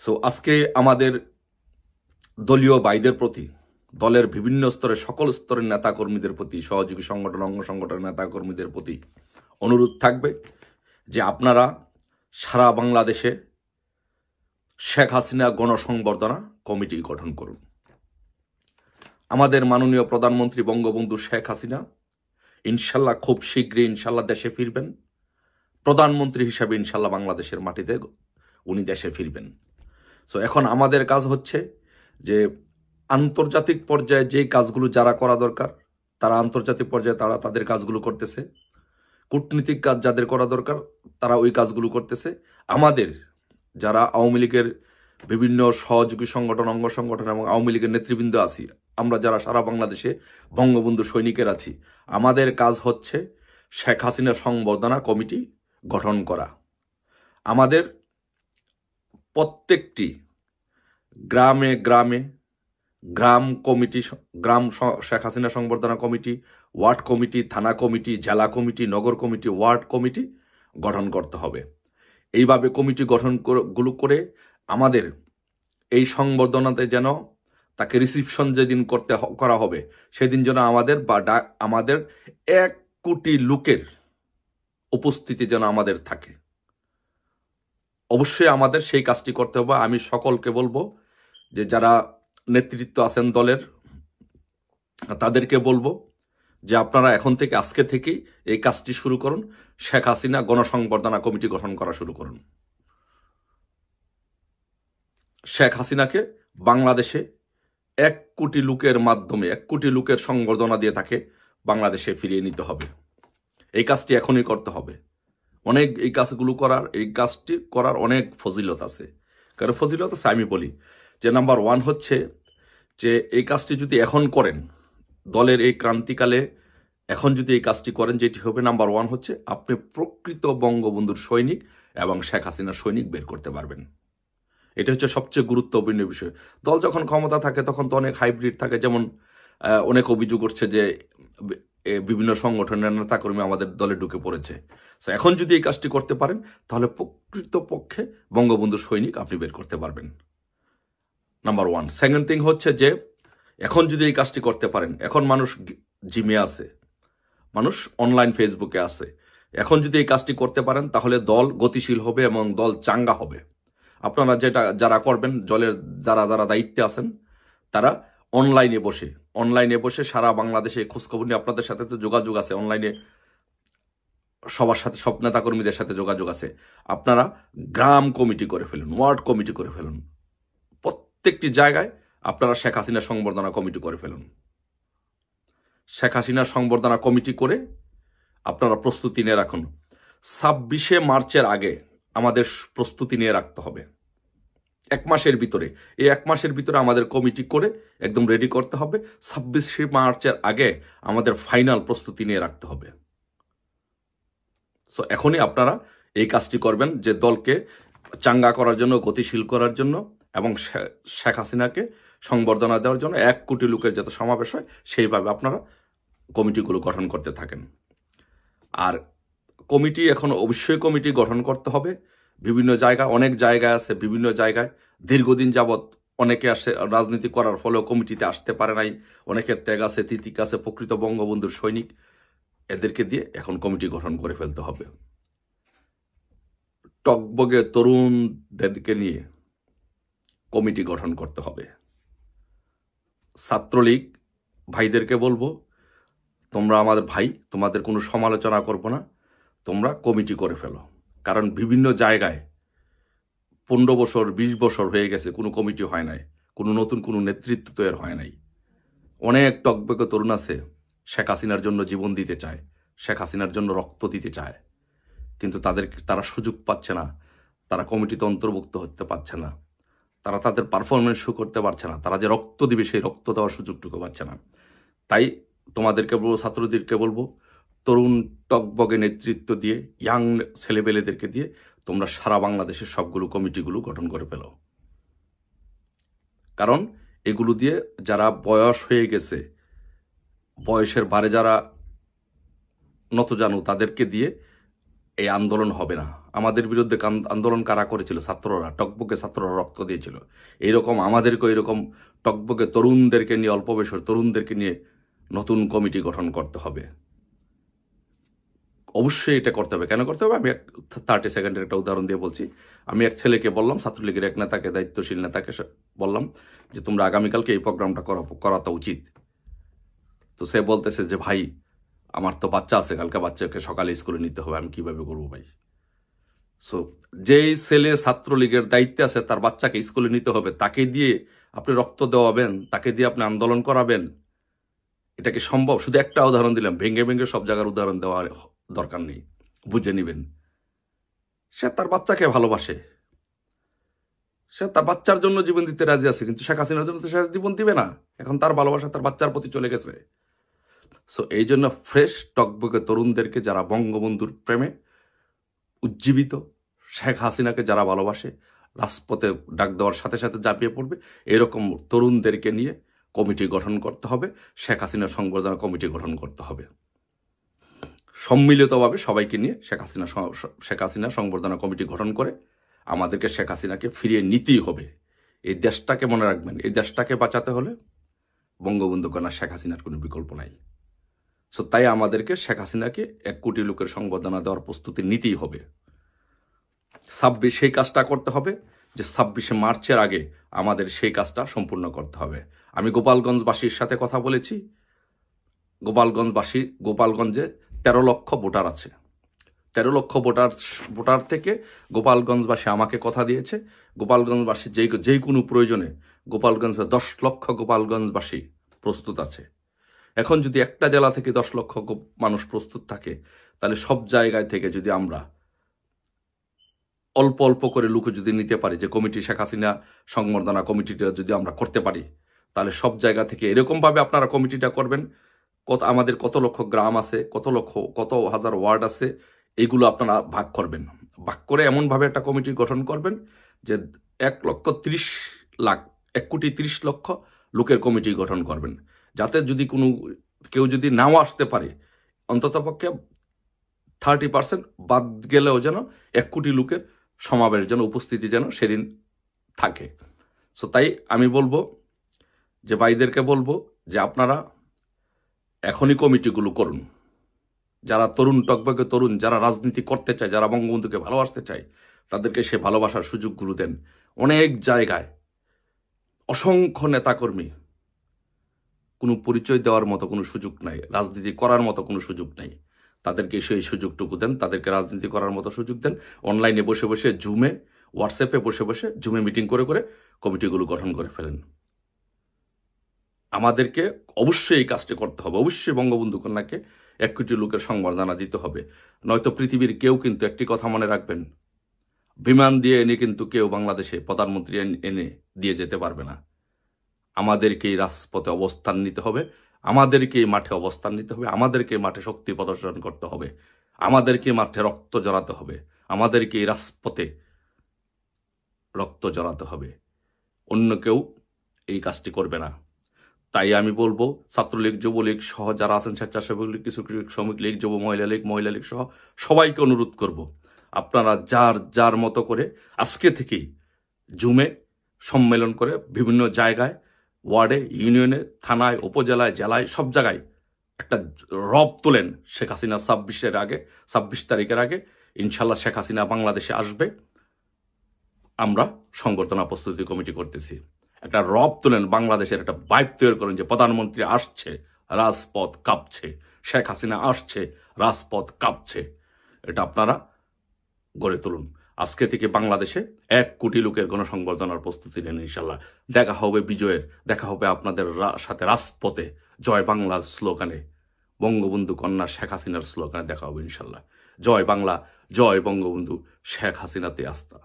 So আজকে আমাদের দলীয় ভাইদের প্রতি, দলের বিভিন্ন স্তরের সকল স্তরের নেতাকর্মীদের প্রতি, সহযোগী সংগঠন অঙ্গ সংগঠনের নেতাকর্মীদের প্রতি অনুরোধ থাকবে যে আপনারা সারা বাংলাদেশে শেখ হাসিনা গণসংবর্ধনা কমিটি গঠন করুন। আমাদের মাননীয় প্রধানমন্ত্রী বঙ্গবন্ধু শেখ হাসিনা ইনশাল্লাহ খুব শীঘ্রই ইনশাল্লাহ দেশে ফিরবেন। প্রধানমন্ত্রী হিসাবে ইনশাল্লাহ বাংলাদেশের মাটিতে উনি দেশে ফিরবেন। সো এখন আমাদের কাজ হচ্ছে যে আন্তর্জাতিক পর্যায়ে যে কাজগুলো যারা করা দরকার তারা আন্তর্জাতিক পর্যায়ে তারা তাদের কাজগুলো করতেছে, কূটনীতিক কাজ যাদের করা দরকার তারা ওই কাজগুলো করতেছে। আমাদের যারা আওয়ামী লীগের বিভিন্ন সহযোগী সংগঠন অঙ্গ সংগঠন এবং আওয়ামী লীগের নেতৃবৃন্দ আছি, আমরা যারা সারা বাংলাদেশে বঙ্গবন্ধু সৈনিকের আছি, আমাদের কাজ হচ্ছে শেখ হাসিনা সংবর্ধনা কমিটি গঠন করা। আমাদের প্রত্যেকটি গ্রামে গ্রামে গ্রাম কমিটি, গ্রাম শেখ হাসিনা সংবর্ধনা কমিটি, ওয়ার্ড কমিটি, থানা কমিটি, জেলা কমিটি, নগর কমিটি, ওয়ার্ড কমিটি গঠন করতে হবে। এইভাবে কমিটি গঠন করে আমাদের এই সংবর্ধনাতে যেন তাকে রিসিপশন যেদিন করা হবে সেদিন যেন আমাদের 1 কোটি লোকের উপস্থিতি যেন আমাদের থাকে। অবশ্যই আমাদের সেই কাজটি করতে হবে। আমি সকলকে বলবো যে যারা নেতৃত্ব আছেন দলের, তাদেরকে বলবো যে আপনারা এখন থেকে আজকে থেকেই এই কাজটি শুরু করুন। শেখ হাসিনা গণসংবর্ধনা কমিটি গঠন করা শুরু করুন। শেখ হাসিনাকে বাংলাদেশে 1 কোটি লোকের মাধ্যমে 1 কোটি লোকের সংবর্ধনা দিয়ে তাকে বাংলাদেশে ফিরিয়ে নিতে হবে। এই কাজটি এখনই করতে হবে। অনেক এই কাজটি করার অনেক ফজিলত আছে। কারণ ফজিলত আছে আমি বলি যে নাম্বার 1 হচ্ছে যে এই কাজটি যদি এখন করেন, দলের এই ক্রান্তিকালে এখন যদি এই কাজটি করেন, যেটি হবে নাম্বার 1 হচ্ছে আপনি প্রকৃত বঙ্গবন্ধুর সৈনিক এবং শেখ হাসিনার সৈনিক বের করতে পারবেন। এটা হচ্ছে সবচেয়ে গুরুত্বপূর্ণ বিষয়। দল যখন ক্ষমতা থাকে তখন তো অনেক হাইব্রিড থাকে, যেমন অনেক অভিযোগ উঠছে যে বিভিন্ন সংগঠনের নেতাকর্মী আমাদের দলে ঢুকে পড়েছে। এখন যদি এই কাজটি করতে পারেন তাহলে প্রকৃতপক্ষে বঙ্গবন্ধুর সৈনিক আপনি বের করতে পারবেন, নাম্বার 1। সেকেন্ড থিং হচ্ছে যে এখন যদি এই কাজটি করতে পারেন, এখন মানুষ জিমে আছে, মানুষ অনলাইন ফেসবুকে আছে, এখন যদি এই কাজটি করতে পারেন তাহলে দল গতিশীল হবে এবং দল চাঙ্গা হবে। আপনারা যারা করবেন, দলের যারা দায়িত্বে আছেন তারা অনলাইনে বসে সারা বাংলাদেশে খোঁজখবর নিয়ে, আপনাদের সাথে তো যোগাযোগ আছে অনলাইনে, সবার সাথে সব নেতাকর্মীদের সাথে যোগাযোগ আছে। আপনারা গ্রাম কমিটি করে ফেলুন, ওয়ার্ড কমিটি করে ফেলুন, প্রত্যেকটি জায়গায় আপনারা শেখ হাসিনা সংবর্ধনা কমিটি করে ফেলুন। শেখ হাসিনা সংবর্ধনা কমিটি করে আপনারা প্রস্তুতি নিয়ে রাখুন। 26শে মার্চের আগে আমাদের প্রস্তুতি নিয়ে রাখতে হবে। 1 মাসের ভিতরে, এই 1 মাসের ভিতরে আমাদের কমিটি করে একদম রেডি করতে হবে। 26শে মার্চের আগে আমাদের ফাইনাল প্রস্তুতি নিয়ে রাখতে হবে। সো এখনই আপনারা এই কাজটি করবেন যে দলকে চাঙ্গা করার জন্য, গতিশীল করার জন্য এবং শেখ হাসিনাকে সংবর্ধনা দেওয়ার জন্য 1 কোটি লোকের যাতে সমাবেশ হয় সেইভাবে আপনারা কমিটিগুলো গঠন করতে থাকেন। আর কমিটি এখন অবশ্যই কমিটি গঠন করতে হবে। বিভিন্ন জায়গায়, অনেক জায়গায় আছে, বিভিন্ন জায়গায় দীর্ঘদিন যাবৎ অনেকে আসে রাজনীতি করার ফলেও কমিটিতে আসতে পারে নাই। অনেকের ত্যাগ আছে, তিতিক আছে, প্রকৃত বঙ্গবন্ধুর সৈনিক, এদেরকে দিয়ে এখন কমিটি গঠন করে ফেলতে হবে। টকবগে তরুণদেরকে নিয়ে কমিটি গঠন করতে হবে। ছাত্রলীগ ভাইদেরকে বলবো, তোমরা আমাদের ভাই, তোমাদের কোনো সমালোচনা করবো না, তোমরা কমিটি করে ফেলো। কারণ বিভিন্ন জায়গায় 15 বছর 20 বছর হয়ে গেছে, কোনো কমিটি হয় নাই, নতুন কোনো নেতৃত্ব তৈরি হয় নাই। অনেক টকবগে তরুণ আছে শেখ হাসিনার জন্য জীবন দিতে চায়, শেখ হাসিনার জন্য রক্ত দিতে চায়, কিন্তু তারা সুযোগ পাচ্ছে না, তারা কমিটিতে অন্তর্ভুক্ত হতে পারছে না, তারা তাদের পারফরমেন্স শো করতে পারছে না, তারা যে রক্ত দিবে সেই রক্ত দেওয়ার সুযোগটুকু পাচ্ছে না। তাই তোমাদেরকে বলবো, ছাত্রদেরকে বলবো, তরুণ টকবগে নেতৃত্ব দিয়ে, ইয়াং ছেলেপেলেদেরকে দিয়ে তোমরা সারা বাংলাদেশের সবগুলো কমিটিগুলো গঠন করে ফেলো। কারণ এগুলো দিয়ে যারা বয়স হয়ে গেছে, বয়সের ভারে যারা নতজানু, তাদেরকে দিয়ে এই আন্দোলন হবে না। আমাদের বিরুদ্ধে আন্দোলন কারা করেছিল? ছাত্ররা, টকবকে ছাত্ররা রক্ত দিয়েছিল। এইরকম আমাদেরকে এরকম টকবকে তরুণদেরকে নিয়ে, অল্প বয়সের তরুণদেরকে নিয়ে নতুন কমিটি গঠন করতে হবে। অবশ্যই এটা করতে হবে। কেন করতে হবে? আমি 30 সেকেন্ডের একটা উদাহরণ দিয়ে বলছি। আমি এক ছেলেকে বললাম, ছাত্রলীগের এক নেতাকে, দায়িত্বশীল নেতাকে বললাম যে তোমরা আগামীকালকে এই প্রোগ্রামটা করাটা উচিত। তো সে বলতেছে যে ভাই আমার তো বাচ্চা আছে, কালকে বাচ্চাকে সকালে স্কুলে নিতে হবে, আমি কিভাবে করবো ভাই? সো যেই ছেলে ছাত্রলীগের দায়িত্বে আছে, তার বাচ্চাকে স্কুলে নিতে হবে, তাকে দিয়ে আপনি রক্ত দেওয়াবেন, তাকে দিয়ে আপনি আন্দোলন করাবেন? এটা কি সম্ভব? শুধু একটা উদাহরণ দিলাম, ভেঙে ভেঙে সব জায়গার উদাহরণ দেওয়ার দরকার নেই, বুঝে নিবেন। সে তার বাচ্চাকে ভালোবাসে, সে তার বাচ্চার জন্য জীবন দিতে রাজি আছে, কিন্তু শেখ হাসিনার জন্য তো সে জীবন দিবে না। এখন তার ভালোবাসা তার বাচ্চার প্রতি চলে গেছে। সো এই জন্য ফ্রেশ টকবকে তরুণদেরকে, যারা বঙ্গবন্ধুর প্রেমে উজ্জীবিত, শেখ হাসিনাকে যারা ভালোবাসে, রাজপথে ডাক দেওয়ার সাথে সাথে ঝাঁপিয়ে পড়বে, এরকম তরুণদেরকে নিয়ে কমিটি গঠন করতে হবে। শেখ হাসিনা সংবর্ধনা কমিটি গঠন করতে হবে সম্মিলিতভাবে, সবাইকে নিয়ে শেখ হাসিনা সংবর্ধনা কমিটি গঠন করে আমাদেরকে শেখ হাসিনাকে ফিরিয়ে নিতেই হবে। এই দেশটাকে মনে রাখবেন, এই দেশটাকে বাঁচাতে হলে বঙ্গবন্ধু কন্যা শেখ হাসিনার কোনো বিকল্প নাই। সো তাই আমাদেরকে শেখ হাসিনাকে 1 কোটি লোকের সংবর্ধনা দেওয়ার প্রস্তুতি নিতেই হবে। 26 সেই কাজটা করতে হবে, যে 26শে মার্চের আগে আমাদের সেই কাজটা সম্পূর্ণ করতে হবে। আমি গোপালগঞ্জবাসীর সাথে কথা বলেছি। গোপালগঞ্জে 13 লক্ষ ভোটার আছে। 13 লক্ষ ভোটার থেকে গোপালগঞ্জবাসী আমাকে কথা দিয়েছে, গোপালগঞ্জবাসী যেই কোনো প্রয়োজনে 10 লক্ষ গোপালগঞ্জবাসী প্রস্তুত আছে। এখন যদি একটা জেলা থেকে 10 লক্ষ মানুষ প্রস্তুত থাকে, তাহলে সব জায়গায় থেকে যদি আমরা অল্প অল্প করে লোক যদি নিতে পারি, যে কমিটি শেখ হাসিনা সংবর্ধনা কমিটিটা যদি আমরা করতে পারি, তাহলে সব জায়গা থেকে এরকমভাবে আপনারা কমিটিটা করবেন। আমাদের কত লক্ষ গ্রাম আছে, কত হাজার ওয়ার্ড আছে, এইগুলো আপনারা ভাগ করবেন। ভাগ করে এমনভাবে একটা কমিটি গঠন করবেন যে 1 কোটি 30 লক্ষ লোকের কমিটি গঠন করবেন, যাতে যদি কেউ যদি নাও আসতে পারে, অন্ততপক্ষে 30% বাদ গেলেও যেন 1 কোটি লোকের সমাবেশ, যেন উপস্থিতি যেন সেদিন থাকে। সো তাই আমি বলবো যে ভাইদেরকে বলবো যে আপনারা এখনই কমিটিগুলো করুন। যারা তরুণ, টকবকে তরুণ, যারা রাজনীতি করতে চায়, যারা বঙ্গবন্ধুকে ভালোবাসতে চায়, তাদেরকে সে ভালোবাসার সুযোগগুলো দেন। অনেক জায়গায় অসংখ্য নেতাকর্মী, কোনো পরিচয় দেওয়ার মতো কোনো সুযোগ নাই, রাজনীতি করার মতো কোনো সুযোগ নাই, তাদেরকে সেই সুযোগটুকু দেন, তাদেরকে রাজনীতি করার মতো সুযোগ দেন। অনলাইনে বসে বসে, হোয়াটসঅ্যাপে বসে বসে, মিটিং করে করে কমিটিগুলো গঠন করে ফেলেন। আমাদেরকে অবশ্যই এই কাজটি করতে হবে। অবশ্যই বঙ্গবন্ধু কন্যাকে 1 কোটি লোকের সংবর্ধনা দিতে হবে। নয়তো পৃথিবীর কেউ কিন্তু, একটি কথা মনে রাখবেন, বিমান দিয়ে এনে কিন্তু কেউ বাংলাদেশে প্রধানমন্ত্রী এনে দিয়ে যেতে পারবে না। আমাদেরকেই রাজপথে অবস্থান নিতে হবে, আমাদেরকেই মাঠে অবস্থান নিতে হবে, আমাদেরকে মাঠে শক্তি প্রদর্শন করতে হবে, আমাদেরকে মাঠে রক্ত জড়াতে হবে, আমাদেরকে এই রাজপথে রক্ত জড়াতে হবে। অন্য কেউ এই কাজটি করবে না। তাই আমি বলবো, ছাত্রলীগ, যুবলীগ সহ যারা আছেন, স্বেচ্ছাসেবক লীগ, কিছু শ্রমিক লীগ, যুব মহিলা লীগ সহ সবাইকে অনুরোধ করব, আপনারা যার মতো করে আজকে থেকেই জুমে সম্মেলন করে বিভিন্ন জায়গায়, ওয়ার্ডে, ইউনিয়নে, থানায়, উপজেলায়, জেলায়, সব জায়গায় একটা রব তোলেন। শেখ হাসিনা 26 তারিখের আগে ইনশাল্লাহ শেখ হাসিনা বাংলাদেশে আসবে। আমরা সংবর্ধনা প্রস্তুতি কমিটি করতেছি। একটা রব তোলেন, বাংলাদেশের একটা ভাইব তৈরি করেন যে প্রধানমন্ত্রী আসছে, রাজপথ কাঁপছে, শেখ হাসিনা আসছে, রাজপথ কাঁপছে। এটা আপনারা গড়ে তুলুন। আজকে থেকে বাংলাদেশে 1 কোটি লোকের গণসংবর্ধনার প্রস্তুতি নেন। ইনশাল্লাহ দেখা হবে বিজয়ের, দেখা হবে আপনাদের সাথে রাজপথে, জয় বাংলার স্লোগানে, বঙ্গবন্ধু কন্যা শেখ হাসিনার স্লোগানে দেখা হবে ইনশাল্লাহ। জয় বাংলা, জয় বঙ্গবন্ধু শেখ হাসিনাতে আস্থা।